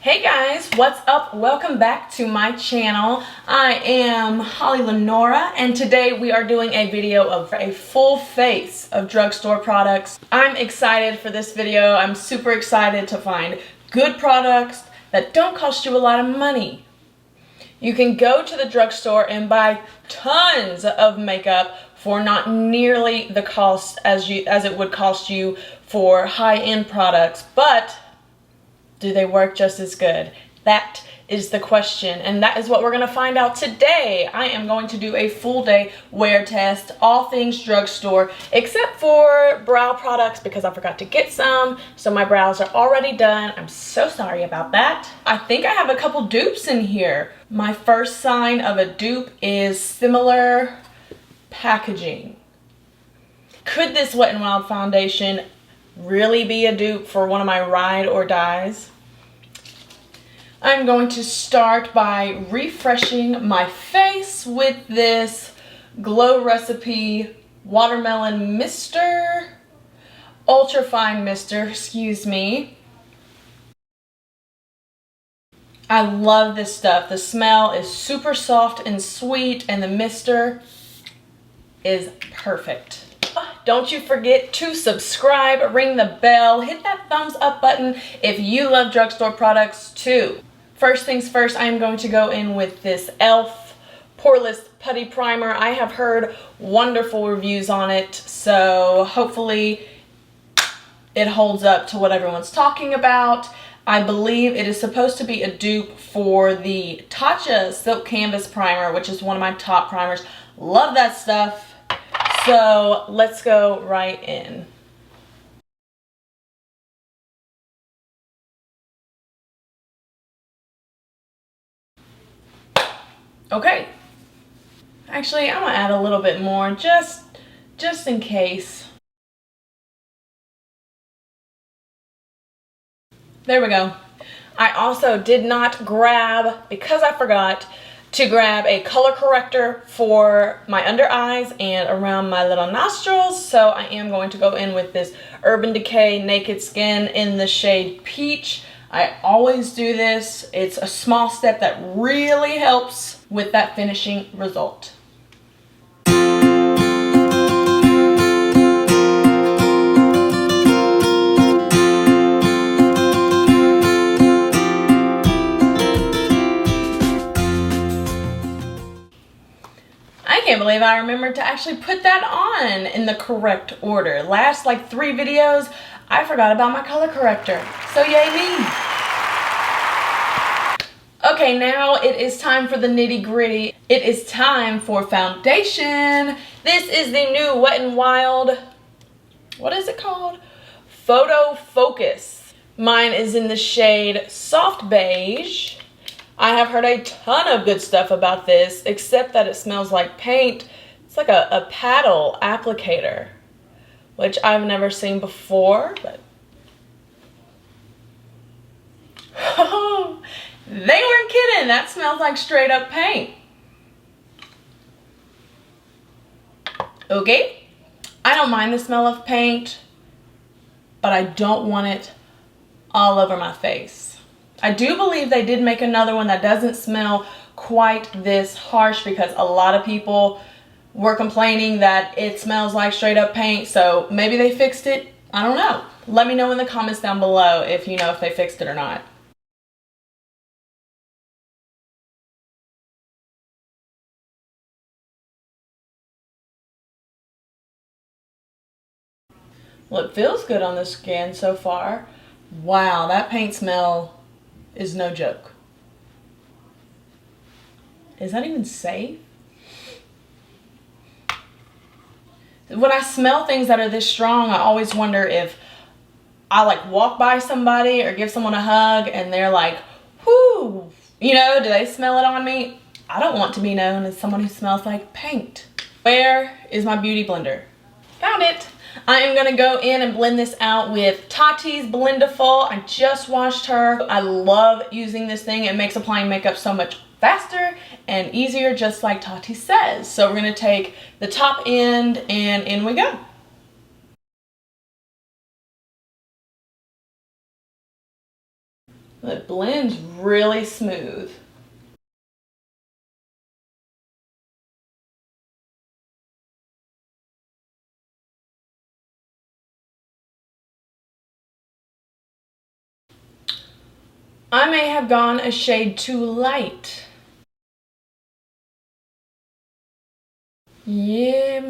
Hey guys, what's up? Welcome back to my channel. I am HollyLynora and today we are doing a video of a full face of drugstore products. I'm excited for this video. I'm super excited to find good products that don't cost you a lot of money. You can go to the drugstore and buy tons of makeup for not nearly the cost as it would cost you for high-end products, but do they work just as good? That is the question, and that is what we're going to find out today. I am going to do a full day wear test, all things drugstore, except for brow products because I forgot to get some, so my brows are already done. I'm so sorry about that. I think I have a couple dupes in here. My first sign of a dupe is similar packaging. Could this Wet n Wild foundation really be a dupe for one of my ride or dies? I'm going to start by refreshing my face with this Glow Recipe Watermelon Mister, Ultra Fine Mister, excuse me. I love this stuff. The smell is super soft and sweet, and the mister is perfect. Don't you forget to subscribe, ring the bell, hit that thumbs up button if you love drugstore products too. First things first, I am going to go in with this e.l.f. Poreless Putty Primer. I have heard wonderful reviews on it, so hopefully it holds up to what everyone's talking about. I believe it is supposed to be a dupe for the Tatcha Silk Canvas Primer, which is one of my top primers. Love that stuff. So let's go right in. Okay. Actually, I'm gonna add a little bit more just in case. There we go. I also did not grab, because I forgot to grab a color corrector for my under eyes and around my little nostrils, so I am going to go in with this Urban Decay Naked Skin in the shade Peach. I always do this. It's a small step that really helps with that finishing result. I can't believe I remembered to actually put that on in the correct order. Last like 3 videos, I forgot about my color corrector. So yay me. Okay, now it is time for the nitty gritty. It is time for foundation. This is the new Wet n Wild, what is it called? Photofocus. Mine is in the shade Soft Beige. I have heard a ton of good stuff about this, except that it smells like paint. It's like a paddle applicator, which I've never seen before, but oh, they weren't kidding. That smells like straight up paint. Okay, I don't mind the smell of paint, but I don't want it all over my face. I do believe they did make another one that doesn't smell quite this harsh because a lot of people were complaining that it smells like straight up paint, so maybe they fixed it. I don't know. Let me know in the comments down below if you know if they fixed it or not. Well, it feels good on the skin so far. Wow, that paint smell is no joke. Is that even safe? When I smell things that are this strong, I always wonder if I like walk by somebody or give someone a hug and they're like, whoo, you know, do they smell it on me? I don't want to be known as someone who smells like paint. Where is my beauty blender? Found it. I am gonna go in and blend this out with Tati's Blendiful. I just washed her. I love using this thing. It makes applying makeup so much faster and easier, just like Tati says. So we're gonna take the top end and in we go. It blends really smooth. I may have gone a shade too light. Yeah,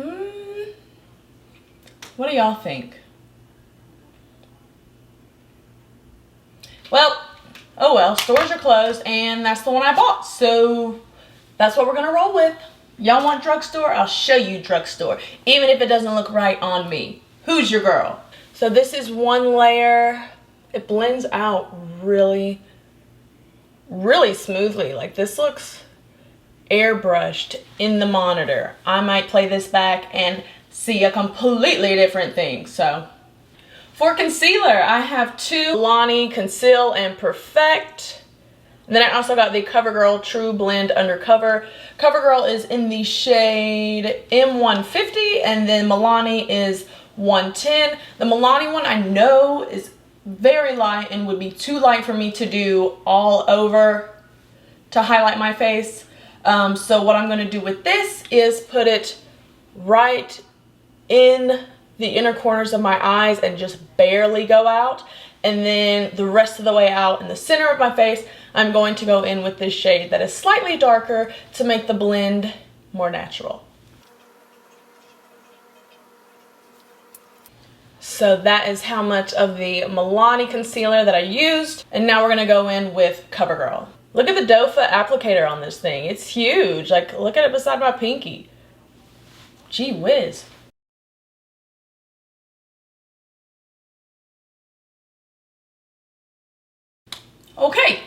what do y'all think? Well, oh well, stores are closed and that's the one I bought, so that's what we're gonna roll with. Y'all want drugstore? I'll show you drugstore, even if it doesn't look right on me. Who's your girl? So this is one layer. It blends out really smoothly. Like, this looks airbrushed in the monitor. I might play this back and see a completely different thing. So for concealer, I have two Milani Conceal and Perfect. And then I also got the CoverGirl True Blend Undercover. CoverGirl is in the shade M150 and then Milani is 110. The Milani one I know is very light and would be too light for me to do all over to highlight my face. So what I'm going to do with this is put it right in the inner corners of my eyes and just barely go out. And then the rest of the way out in the center of my face, I'm going to go in with this shade that is slightly darker to make the blend more natural. So that is how much of the Milani concealer that I used. And now we're gonna go in with CoverGirl. Look at the doe foot applicator on this thing. It's huge. Like, look at it beside my pinky. Gee whiz. Okay,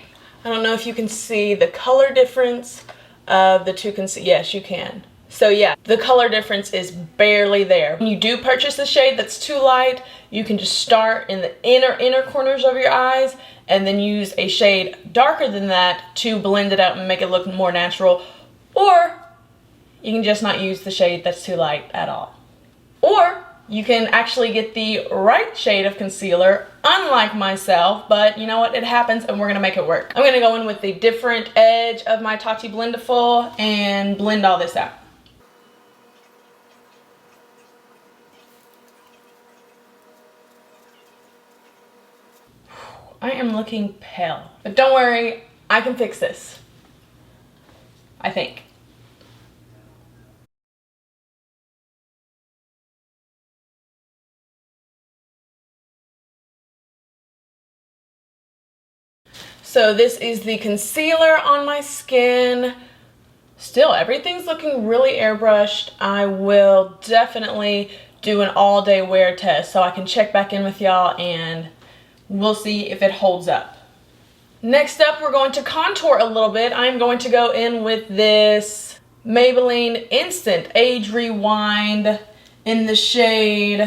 I don't know if you can see the color difference of the two concealers. Yes, you can. So yeah, the color difference is barely there. When you do purchase a shade that's too light, you can just start in the inner corners of your eyes and then use a shade darker than that to blend it out and make it look more natural. Or you can just not use the shade that's too light at all. Or you can actually get the right shade of concealer, unlike myself, but you know what, it happens and we're gonna make it work. I'm gonna go in with the different edge of my Tati Blendiful and blend all this out. I am looking pale, but don't worry, I can fix this, I think. So this is the concealer on my skin. Still, everything's looking really airbrushed. I will definitely do an all-day wear test so I can check back in with y'all and we'll see if it holds up. Next up, we're going to contour a little bit. I'm going to go in with this Maybelline Instant Age Rewind in the shade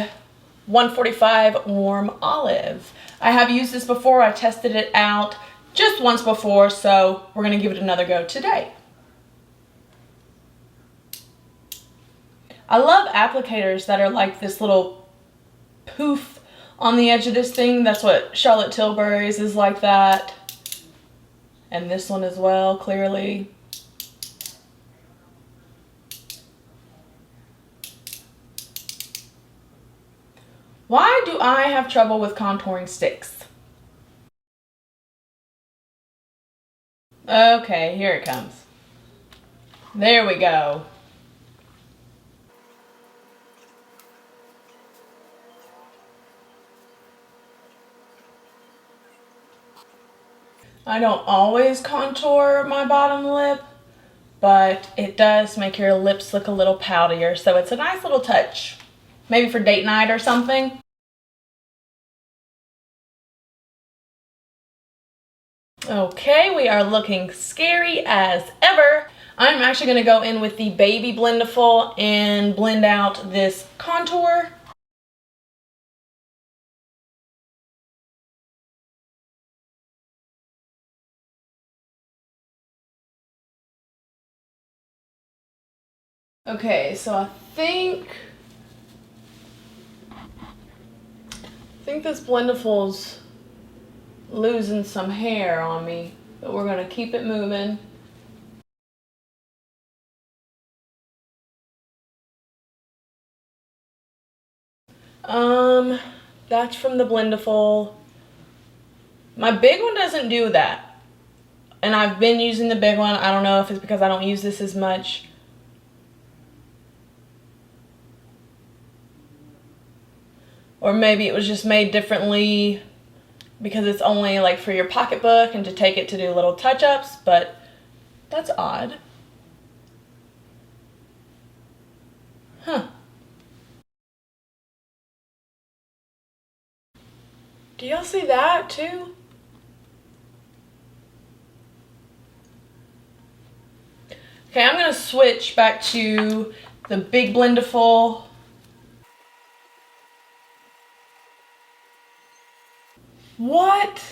145 Warm Olive. I have used this before. I tested it out just once before, so we're gonna give it another go today. I love applicators that are like this little poof on the edge of this thing. That's what Charlotte Tilbury's is like that. And this one as well, clearly. Why do I have trouble with contouring sticks? Okay, here it comes. There we go. I don't always contour my bottom lip, but it does make your lips look a little poutier, so it's a nice little touch. Maybe for date night or something. Okay, we are looking scary as ever. I'm actually going to go in with the Baby Blendiful and blend out this contour. Okay, so I think this Blendiful's losing some hair on me, but we're gonna keep it moving. That's from the Blendiful. My big one doesn't do that. And I've been using the big one. I don't know if it's because I don't use this as much. Or maybe it was just made differently because it's only like for your pocketbook and to take it to do little touch-ups, but that's odd. Huh. Do y'all see that too? Okay, I'm gonna switch back to the big Blendiful. What?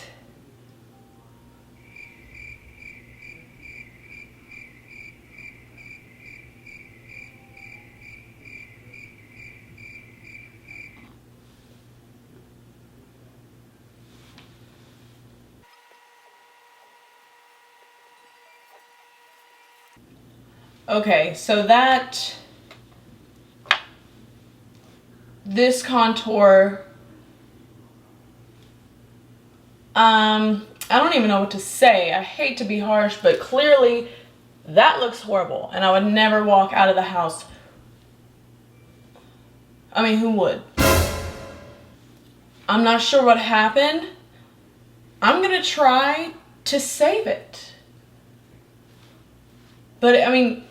Okay, so this contour, I don't even know what to say. I hate to be harsh, but clearly that looks horrible and I would never walk out of the house. I mean, who would? I'm not sure what happened. I'm gonna try to save it. But I mean,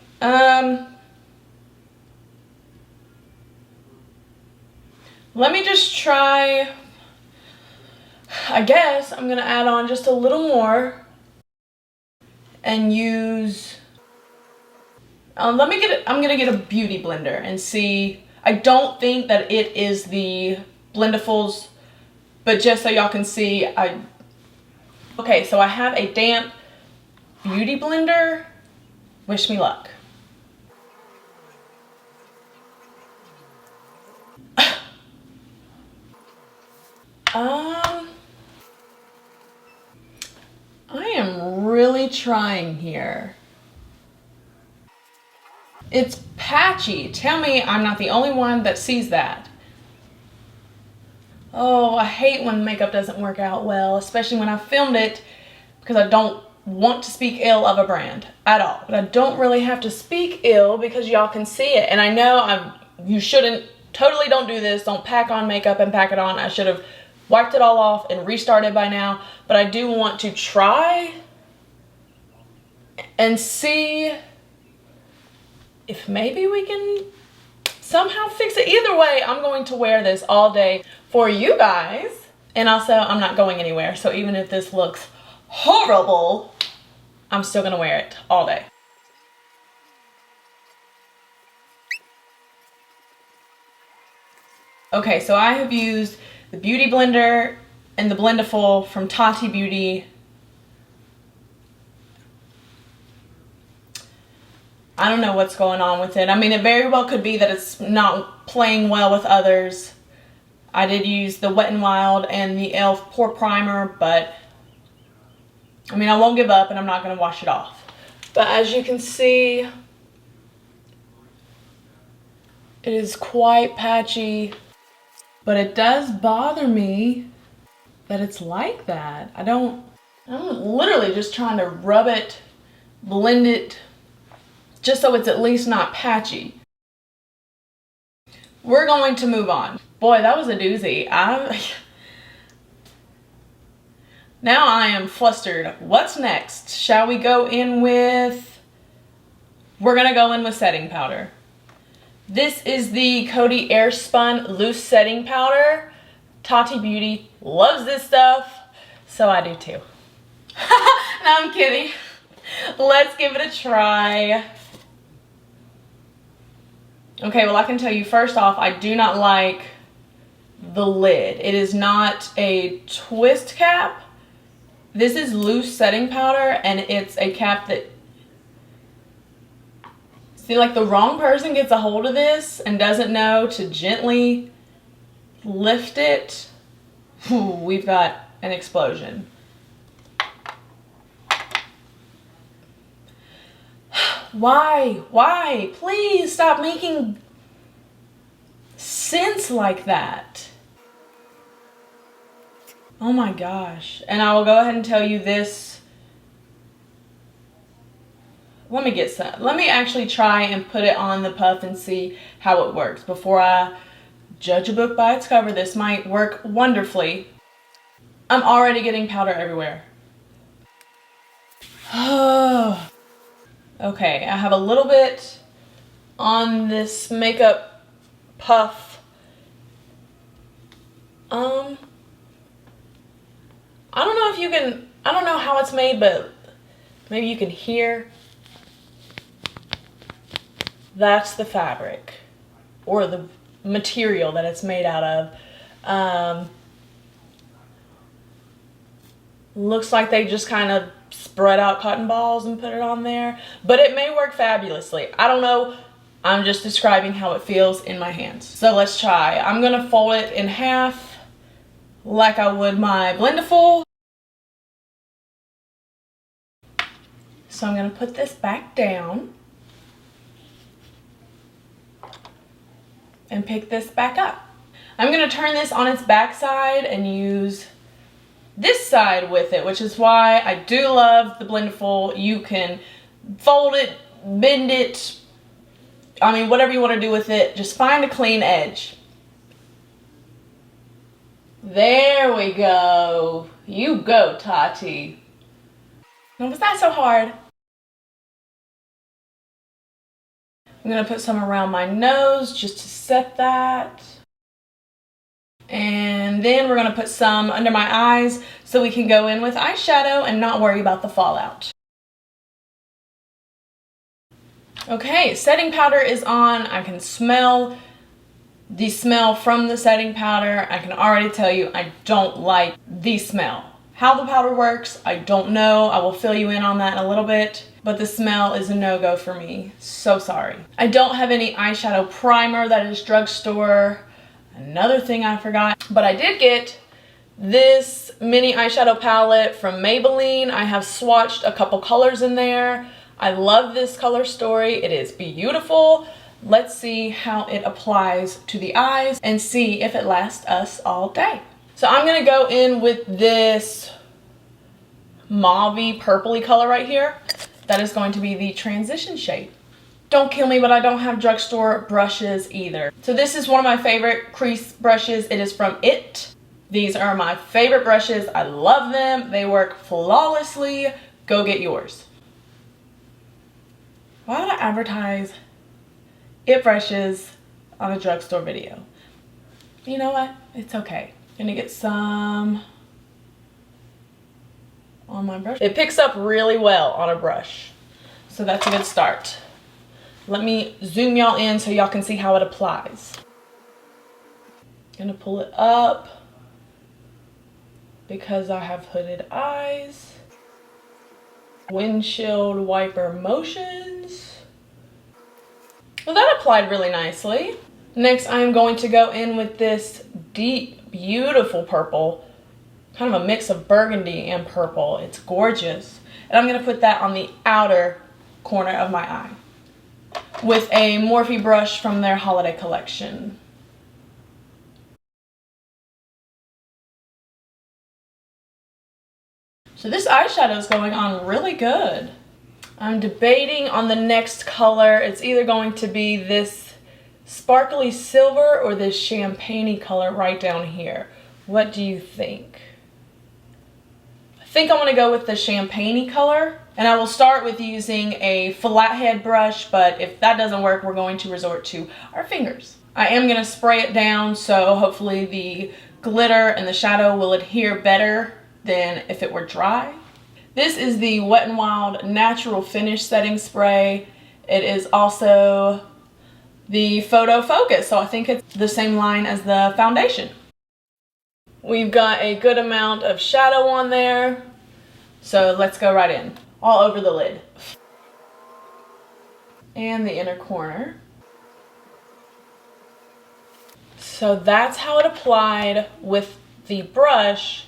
let me just try. I guess I'm gonna add on just a little more and use, I'm gonna get a beauty blender and see. I don't think that it is the Blendiful's, but just so y'all can see, okay, so I have a damp beauty blender. Wish me luck. I am really trying here. It's patchy. Tell me I'm not the only one that sees that. Oh, I hate when makeup doesn't work out well, especially when I filmed it, because I don't want to speak ill of a brand at all. But I don't really have to speak ill because y'all can see it. And I know you shouldn't, totally don't do this. Don't pack on makeup and pack it on. I should have wiped it all off and restarted by now. But I do want to try and see if maybe we can somehow fix it. Either way, I'm going to wear this all day for you guys. And also, I'm not going anywhere. So even if this looks horrible, I'm still gonna wear it all day. Okay, so I have used the Beauty Blender and the Blendiful from Tati Beauty. I don't know what's going on with it. I mean, it very well could be that it's not playing well with others. I did use the Wet n Wild and the e.l.f. Pore Primer, but I mean, I won't give up and I'm not going to wash it off. But as you can see, it is quite patchy. But it does bother me that it's like that. I'm literally just trying to rub it, blend it, just so it's at least not patchy. We're going to move on. Boy, that was a doozy. Now I am flustered. What's next? Shall we go in with... We're gonna go in with setting powder. This is the Coty AirSpun Loose Setting Powder. Tati Beauty loves this stuff, so I do too. No, I'm kidding. Let's give it a try. Okay, well I can tell you first off, I do not like the lid. It is not a twist cap. This is loose setting powder and it's a cap that, see, like the wrong person gets a hold of this and doesn't know to gently lift it. Ooh, we've got an explosion. Why? Please stop making sense like that. Oh my gosh. And I will go ahead and tell you this. Let me get some. Let me actually try and put it on the puff and see how it works before I judge a book by its cover. This might work wonderfully. I'm already getting powder everywhere. Okay, I have a little bit on this makeup puff. I don't know if you can, I don't know how it's made, but maybe you can hear. That's the fabric or the material that it's made out of. Looks like they just kind of spread out cotton balls and put it on there, but it may work fabulously. I don't know. I'm just describing how it feels in my hands. So let's try. I'm gonna fold it in half like I would my Blendiful. So I'm gonna put this back down and pick this back up. I'm gonna turn this on its back side and use this side with it, which is why I do love the Blendiful. You can fold it, bend it, I mean, whatever you want to do with it. Just find a clean edge. There we go. You go, Tati. No, was that so hard? I'm gonna put some around my nose just to set that. And then we're gonna put some under my eyes so we can go in with eyeshadow and not worry about the fallout. Okay, setting powder is on. I can smell the smell from the setting powder. I can already tell you I don't like the smell. How the powder works, I don't know. I will fill you in on that in a little bit, but the smell is a no-go for me. So sorry. I don't have any eyeshadow primer. That is Drugstore. Another thing I forgot, but I did get this mini eyeshadow palette from Maybelline. I have swatched a couple colors in there. I love this color story. It is beautiful. Let's see how it applies to the eyes and see if it lasts us all day. So I'm gonna go in with this mauvey purpley color right here. That is going to be the transition shade. Don't kill me, but I don't have Drugstore brushes either. So this is one of my favorite crease brushes. It is from It. These are my favorite brushes. I love them. They work flawlessly. Go get yours. Why would I advertise It brushes on a Drugstore video? You know what? It's okay. Gonna get some on my brush. It picks up really well on a brush, so that's a good start. Let me zoom y'all in so y'all can see how it applies. Gonna pull it up because I have hooded eyes. Windshield wiper motions. Well, that applied really nicely. Next, I'm going to go in with this deep, beautiful purple, kind of a mix of burgundy and purple. It's gorgeous. And I'm gonna put that on the outer corner of my eye with a Morphe brush from their holiday collection. So this eyeshadow is going on really good. I'm debating on the next color. It's either going to be this sparkly silver or this champagne-y color right down here. What do you think? I think I'm gonna go with the champagne-y color, and I will start with using a flathead brush, but if that doesn't work, we're going to resort to our fingers. I am gonna spray it down, so hopefully the glitter and the shadow will adhere better than if it were dry. This is the Wet n Wild Natural Finish Setting Spray. It is also the Photofocus, so I think it's the same line as the foundation. We've got a good amount of shadow on there, so let's go right in. All over the lid. And the inner corner. So that's how it applied with the brush.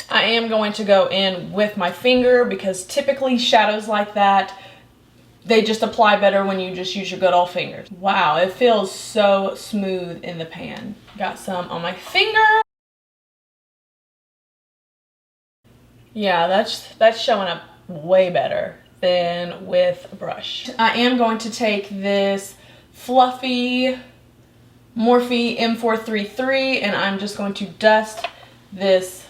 I am going to go in with my finger because typically shadows like that they just apply better when you just use your good old fingers. Wow, it feels so smooth in the pan. Got some on my finger. Yeah, that's showing up way better than with a brush. I am going to take this fluffy Morphe M433 and I'm just going to dust this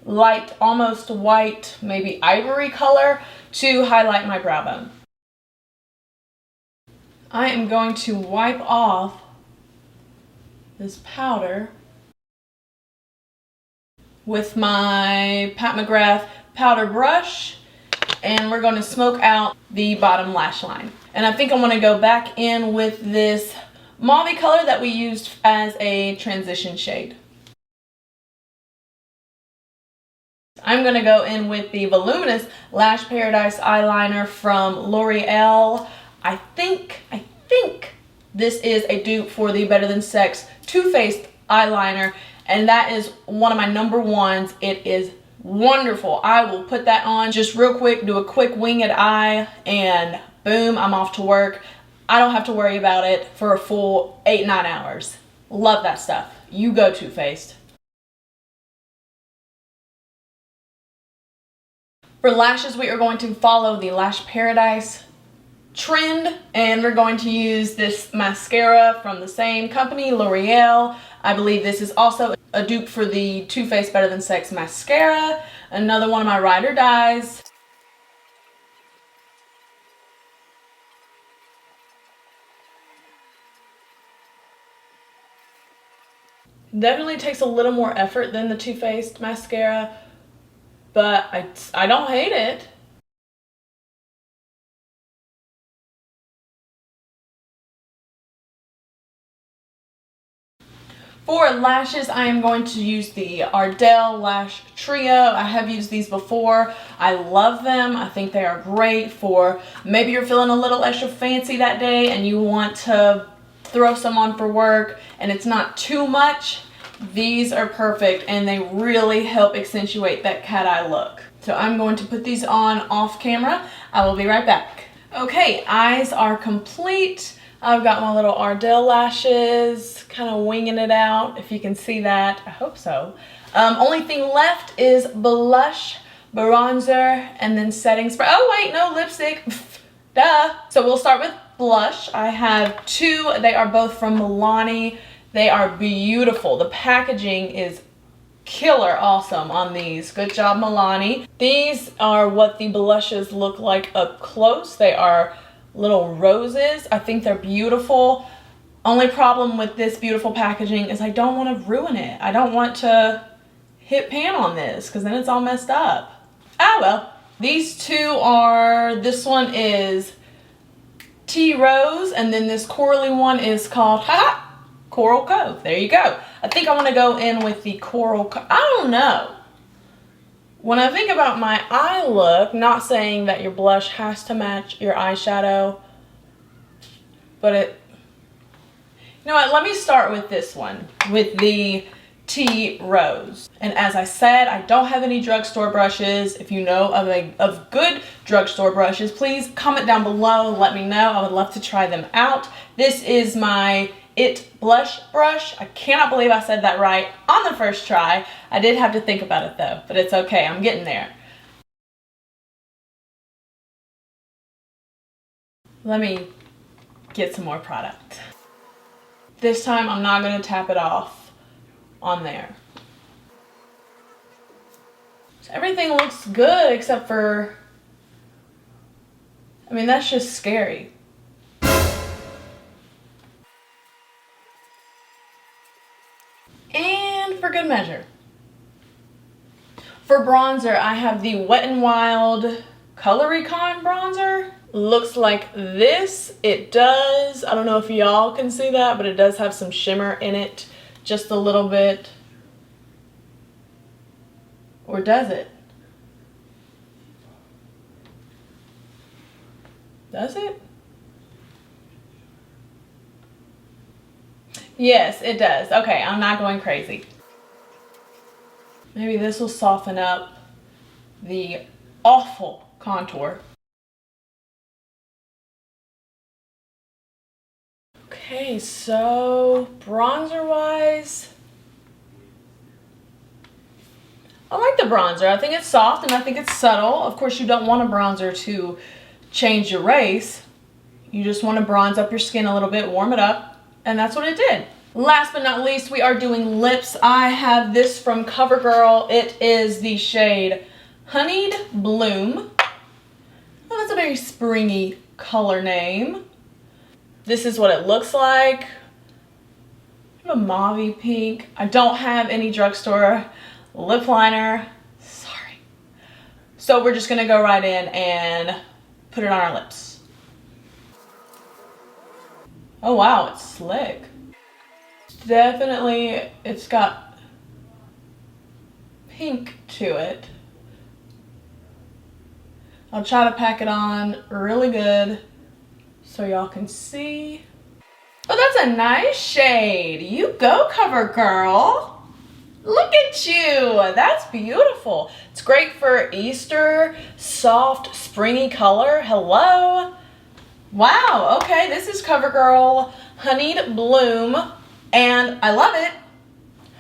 light, almost white, maybe ivory color to highlight my brow bone. I am going to wipe off this powder with my Pat McGrath powder brush, and we're going to smoke out the bottom lash line. And I think I'm going to go back in with this mauve color that we used as a transition shade. I'm going to go in with the Luminous Lash Paradise eyeliner from L'Oreal. I think this is a dupe for the Better Than Sex Too Faced eyeliner, and that is one of my number ones. It is wonderful. I will put that on just real quick, do a quick winged eye, and boom, I'm off to work. I don't have to worry about it for a full 8-9 hours. Love that stuff. You go, Too Faced. For lashes, we are going to follow the Lash Paradise trend, and we're going to use this mascara from the same company, L'Oreal. I believe this is also a dupe for the Too Faced Better Than Sex mascara. Another one of my ride or dies. Definitely takes a little more effort than the Too Faced mascara, but I don't hate it. For lashes, I am going to use the Ardell Lash Trio. I have used these before. I love them. I think they are great for maybe you're feeling a little extra fancy that day and you want to throw some on for work and it's not too much. These are perfect and they really help accentuate that cat eye look. So I'm going to put these on off camera. I will be right back. Okay, eyes are complete. I've got my little Ardell lashes, kind of winging it out, if you can see that. I hope so. Only thing left is blush, bronzer, and then setting spray. Oh wait, no, lipstick. Duh. So we'll start with blush. I have two. They are both from Milani. They are beautiful. The packaging is killer awesome on these. Good job, Milani. These are what the blushes look like up close. They are little roses. I think they're beautiful. Only problem with this beautiful packaging is I don't want to ruin it. I don't want to hit pan on this because then it's all messed up. Ah well. These two are, this one is Tea Rose and then this corally one is called Coral Cove. There you go. I think I want to go in with the Coral Cove. I don't know. When I think about my eye look, not saying that your blush has to match your eyeshadow, but it, you know what, let me start with this one, with the Tea Rose. And as I said, I don't have any drugstore brushes. If you know of good drugstore brushes, please comment down below and let me know. I would love to try them out. This is my It blush brush. I cannot believe I said that right on the first try. I did have to think about it though, but it's okay. I'm getting there. Let me get some more product. This time I'm not going to tap it off on there. So everything looks good except for, I mean, that's just scary. And for good measure, for bronzer, I have the Wet n Wild Coloricon bronzer. Looks like this. It does. I don't know if y'all can see that, but it does have some shimmer in it, just a little bit. Or does it? Does it? Yes, it does. Okay, I'm not going crazy. Maybe this will soften up the awful contour. Okay, so bronzer wise, I like the bronzer. I think it's soft and I think it's subtle. Of course, you don't want a bronzer to change your race. You just want to bronze up your skin a little bit, warm it up, and that's what it did. Last but not least, we are doing lips. I have this from CoverGirl. It is the shade Honeyed Bloom. Oh, that's a very springy color name. This is what it looks like. I have a mauve pink. I don't have any drugstore lip liner. Sorry. So we're just gonna go right in and put it on our lips. Oh wow, it's slick. Definitely, it's got pink to it. I'll try to pack it on really good so y'all can see. Oh, that's a nice shade. You go, CoverGirl. Look at you. That's beautiful. It's great for Easter. Soft, springy color. Hello. Wow. Okay, this is CoverGirl Honeyed Bloom, and I love it.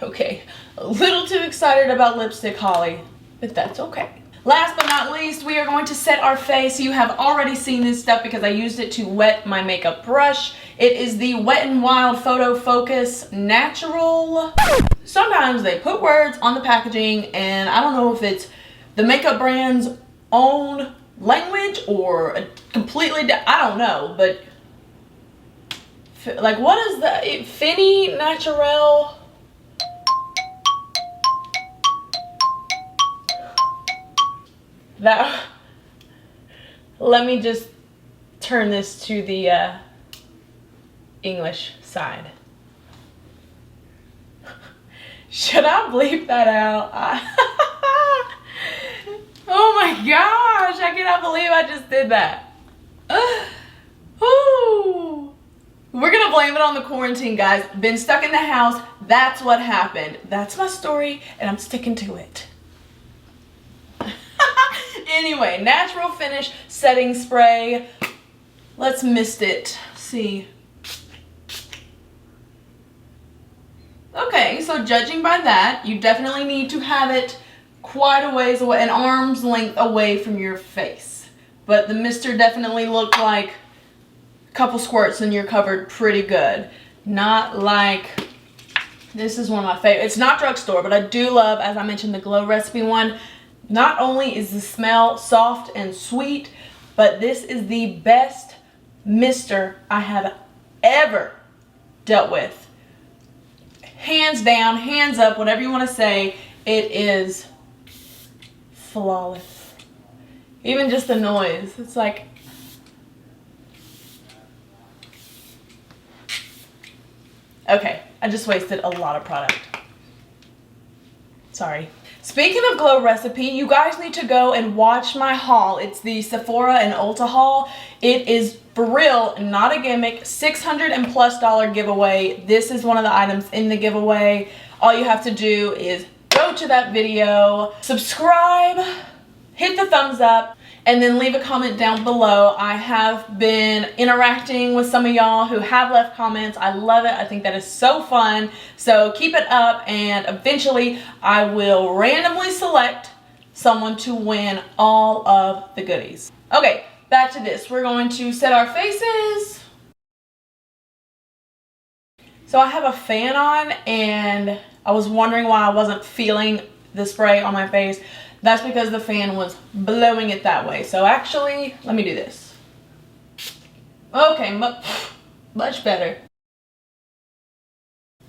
Okay, a little too excited about lipstick, Holly, but that's okay. Last but not least, we are going to set our face. You have already seen this stuff because I used it to wet my makeup brush. It is the Wetnwild Photofocus Natural. Sometimes they put words on the packaging and I don't know if it's the makeup brand's own language or a completely, I don't know, but like what is the, Finny Natural? That, let me just turn this to the English side. Should I bleep that out? Oh my gosh, I cannot believe I just did that. Ooh. We're gonna blame it on the quarantine, guys. Been stuck in the house, that's what happened. That's my story and I'm sticking to it. Anyway, natural finish setting spray. Let's mist it. See. Okay, so judging by that, you definitely need to have it quite a ways away, an arm's length away from your face. But the mister definitely looked like a couple squirts and you're covered pretty good. Not like, this is one of my favorites. It's not drugstore, but I do love, as I mentioned, the Glow Recipe one. Not only is the smell soft and sweet, but this is the best mister I have ever dealt with. Hands down, hands up, whatever you want to say, it is flawless. Even just the noise, it's like, okay, I just wasted a lot of product. Sorry. Speaking of Glow Recipe, you guys need to go and watch my haul. It's the Sephora and Ulta haul. It is for real, not a gimmick, $600+ giveaway. This is one of the items in the giveaway. All you have to do is go to that video, subscribe, hit the thumbs up, and then leave a comment down below. I have been interacting with some of y'all who have left comments. I love it. I think that is so fun. So keep it up and eventually I will randomly select someone to win all of the goodies. Okay, back to this. We're going to set our faces. So I have a fan on and I was wondering why I wasn't feeling the spray on my face. That's because the fan was blowing it that way. So actually, let me do this. Okay, much better.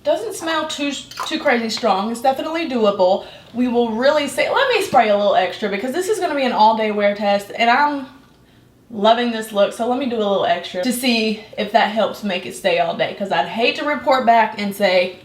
Doesn't smell too crazy strong. It's definitely doable. We will really say, let me spray a little extra because this is going to be an all-day wear test and I'm loving this look. So let me do a little extra to see if that helps make it stay all day because I'd hate to report back and say,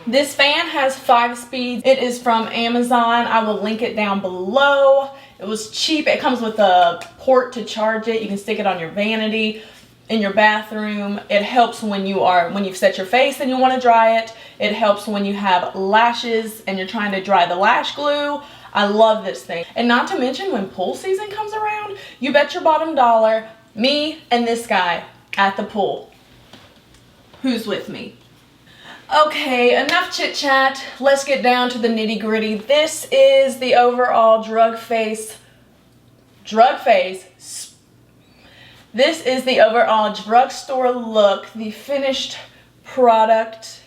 This fan has 5 speeds. It is from Amazon. I will link it down below. It was cheap. It comes with a port to charge it. You can stick it on your vanity, in your bathroom. It helps when you've set your face and you want to dry it. It helps when you have lashes and you're trying to dry the lash glue. I love this thing. And not to mention, when pool season comes around, you bet your bottom dollar, me and this guy at the pool. Who's with me? Okay, enough chit chat. Let's get down to the nitty gritty. This is the overall This is the overall drugstore look, the finished product.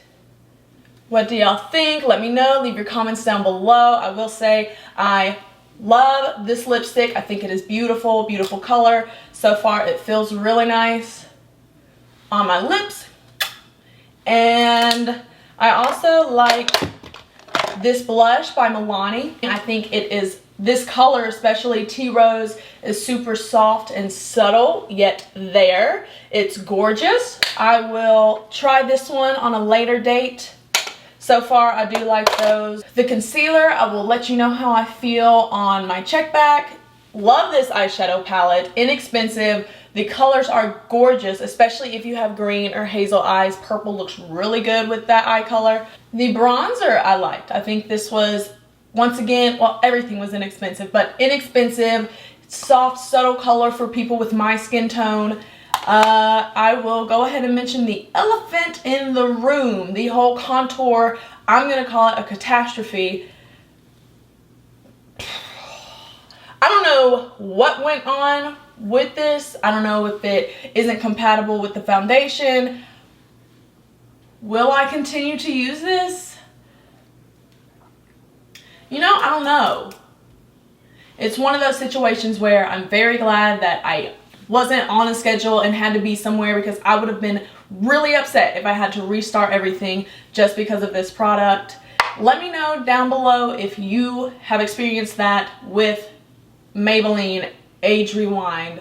What do y'all think? Let me know. Leave your comments down below. I will say I love this lipstick. I think it is beautiful, beautiful color. So far it feels really nice on my lips. And I also like this blush by Milani. I think it is, this color, especially Tea Rose, is super soft and subtle, yet there. It's gorgeous. I will try this one on a later date. So far, I do like those. The concealer, I will let you know how I feel on my check back. Love this eyeshadow palette. Inexpensive. The colors are gorgeous, especially if you have green or hazel eyes. Purple looks really good with that eye color. The bronzer I liked. I think this was, once again, well, everything was inexpensive, but inexpensive, soft, subtle color for people with my skin tone. I will go ahead and mention the elephant in the room, the whole contour. I'm going to call it a catastrophe. I don't know what went on with this. I don't know if it isn't compatible with the foundation. Will I continue to use this? You know, I don't know. It's one of those situations where I'm very glad that I wasn't on a schedule and had to be somewhere, because I would have been really upset if I had to restart everything just because of this product. Let me know down below if you have experienced that with Maybelline Age Rewind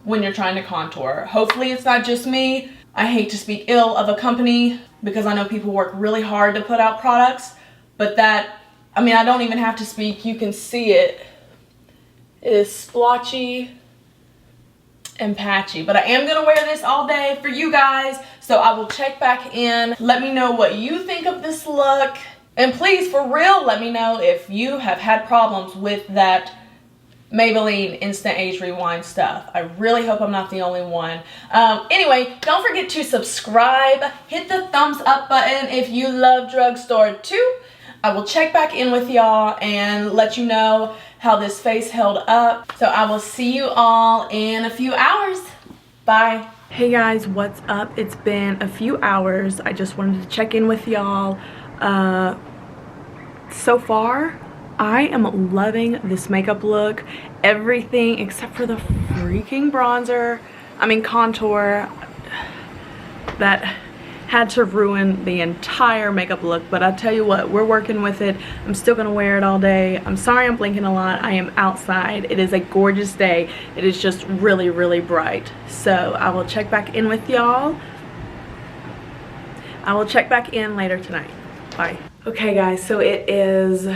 when you're trying to contour. Hopefully it's not just me. I hate to speak ill of a company because I know people work really hard to put out products, but that, I mean, I don't even have to speak. You can see it. It is splotchy and patchy, but I am gonna wear this all day for you guys, so I will check back in. Let me know what you think of this look, and please, for real, let me know if you have had problems with that Maybelline Instant Age Rewind stuff. I really hope I'm not the only one. Anyway, don't forget to subscribe, hit the thumbs up button if you love Drugstore too. I will check back in with y'all and let you know how this face held up. So I will see you all in a few hours. Bye. Hey guys, what's up? It's been a few hours. I just wanted to check in with y'all. So far, I am loving this makeup look. Everything except for the freaking bronzer, contour, that had to ruin the entire makeup look. But I tell you what, we're working with it. I'm still gonna wear it all day. I'm sorry I'm blinking a lot. I am outside. It is a gorgeous day. It is just really, really bright. So I will check back in with y'all. I will check back in later tonight. Bye. Okay guys, so it is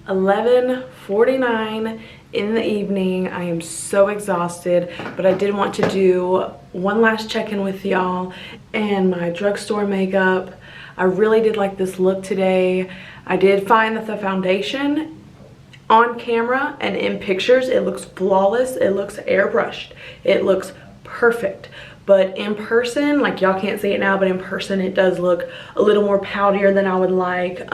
11:49 in the evening. I am so exhausted, but I did want to do one last check-in with y'all and my drugstore makeup. I really did like this look today. I did find that the foundation on camera and in pictures, it looks flawless. It looks airbrushed. It looks perfect. But in person, like y'all can't see it now, but in person it does look a little more powderier than I would like.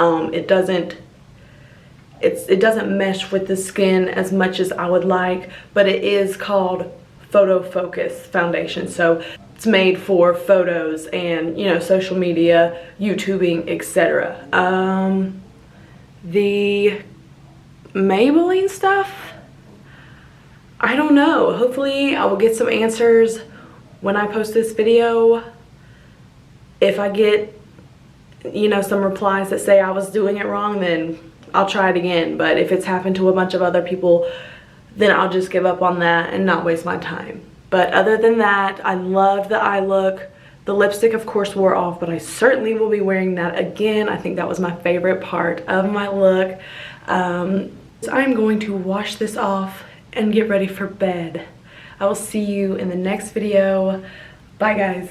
It doesn't mesh with the skin as much as I would like, but it is called Photofocus foundation, so it's made for photos and, you know, social media, YouTubing, etc. The Maybelline stuff, I don't know. Hopefully I will get some answers when I post this video. If I get, you know, some replies that say I was doing it wrong, then I'll try it again. But if it's happened to a bunch of other people, then I'll just give up on that and not waste my time. But other than that, I loved the eye look. The lipstick, of course, wore off, but I certainly will be wearing that again. I think that was my favorite part of my look. So I'm going to wash this off and get ready for bed. I will see you in the next video. Bye, guys.